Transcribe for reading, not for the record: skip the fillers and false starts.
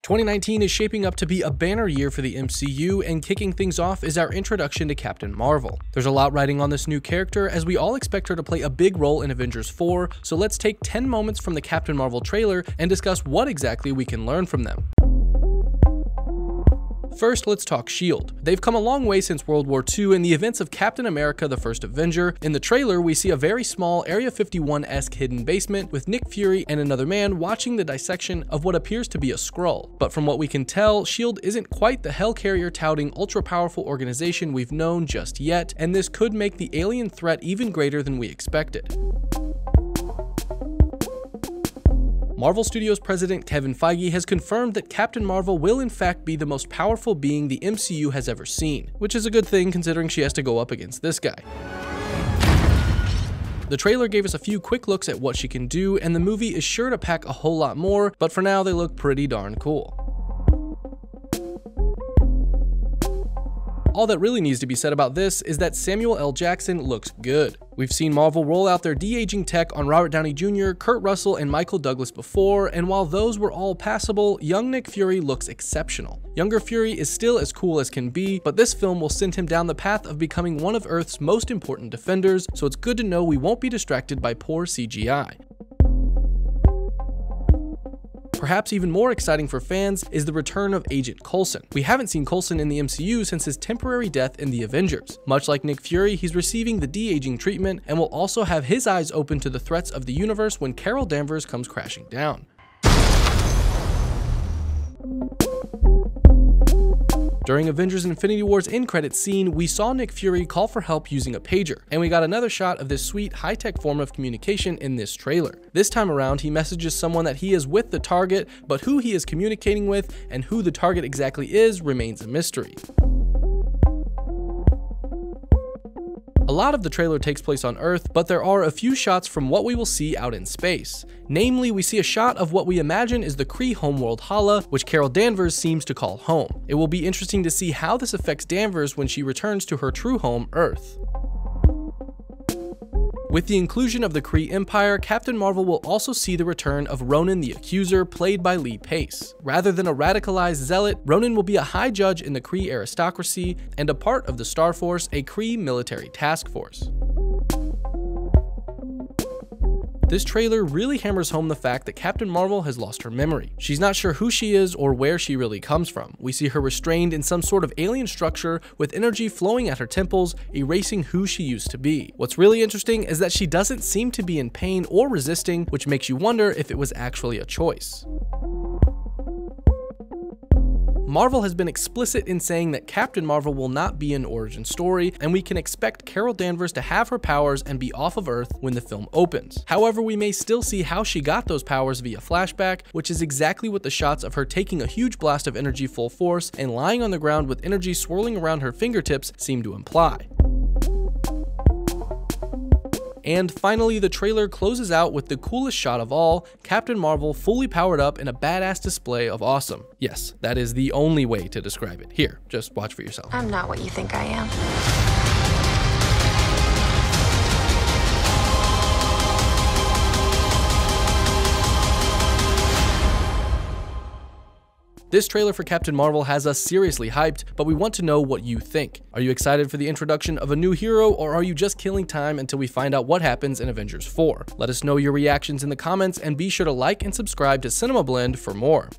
2019 is shaping up to be a banner year for the MCU, and kicking things off is our introduction to Captain Marvel. There's a lot riding on this new character, as we all expect her to play a big role in Avengers 4, so let's take 10 moments from the Captain Marvel trailer and discuss what exactly we can learn from them. First, let's talk S.H.I.E.L.D. They've come a long way since World War II and the events of Captain America: The First Avenger. In the trailer, we see a very small Area 51-esque hidden basement with Nick Fury and another man watching the dissection of what appears to be a Skrull. But from what we can tell, S.H.I.E.L.D. isn't quite the Hellcarrier touting ultra-powerful organization we've known just yet, and this could make the alien threat even greater than we expected. Marvel Studios president Kevin Feige has confirmed that Captain Marvel will in fact be the most powerful being the MCU has ever seen, which is a good thing considering she has to go up against this guy. The trailer gave us a few quick looks at what she can do, and the movie is sure to pack a whole lot more, but for now they look pretty darn cool. All that really needs to be said about this is that Samuel L. Jackson looks good. We've seen Marvel roll out their de-aging tech on Robert Downey Jr., Kurt Russell, and Michael Douglas before, and while those were all passable, young Nick Fury looks exceptional. Younger Fury is still as cool as can be, but this film will send him down the path of becoming one of Earth's most important defenders, so it's good to know we won't be distracted by poor CGI. Perhaps even more exciting for fans is the return of Agent Coulson. We haven't seen Coulson in the MCU since his temporary death in the Avengers. Much like Nick Fury, he's receiving the de-aging treatment and will also have his eyes open to the threats of the universe when Carol Danvers comes crashing down. During Avengers Infinity War's end credits scene, we saw Nick Fury call for help using a pager, and we got another shot of this sweet, high-tech form of communication in this trailer. This time around, he messages someone that he is with the target, but who he is communicating with and who the target exactly is remains a mystery. A lot of the trailer takes place on Earth, but there are a few shots from what we will see out in space. Namely, we see a shot of what we imagine is the Kree homeworld Hala, which Carol Danvers seems to call home. It will be interesting to see how this affects Danvers when she returns to her true home, Earth. With the inclusion of the Kree Empire, Captain Marvel will also see the return of Ronan the Accuser, played by Lee Pace. Rather than a radicalized zealot, Ronan will be a high judge in the Kree aristocracy and a part of the Star Force, a Kree military task force. This trailer really hammers home the fact that Captain Marvel has lost her memory. She's not sure who she is or where she really comes from. We see her restrained in some sort of alien structure with energy flowing at her temples, erasing who she used to be. What's really interesting is that she doesn't seem to be in pain or resisting, which makes you wonder if it was actually a choice. Marvel has been explicit in saying that Captain Marvel will not be an origin story, and we can expect Carol Danvers to have her powers and be off of Earth when the film opens. However, we may still see how she got those powers via flashback, which is exactly what the shots of her taking a huge blast of energy full force and lying on the ground with energy swirling around her fingertips seem to imply. And finally, the trailer closes out with the coolest shot of all, Captain Marvel fully powered up in a badass display of awesome. Yes, that is the only way to describe it. Here, just watch for yourself. I'm not what you think I am. This trailer for Captain Marvel has us seriously hyped, but we want to know what you think. Are you excited for the introduction of a new hero, or are you just killing time until we find out what happens in Avengers 4? Let us know your reactions in the comments, and be sure to like and subscribe to CinemaBlend for more.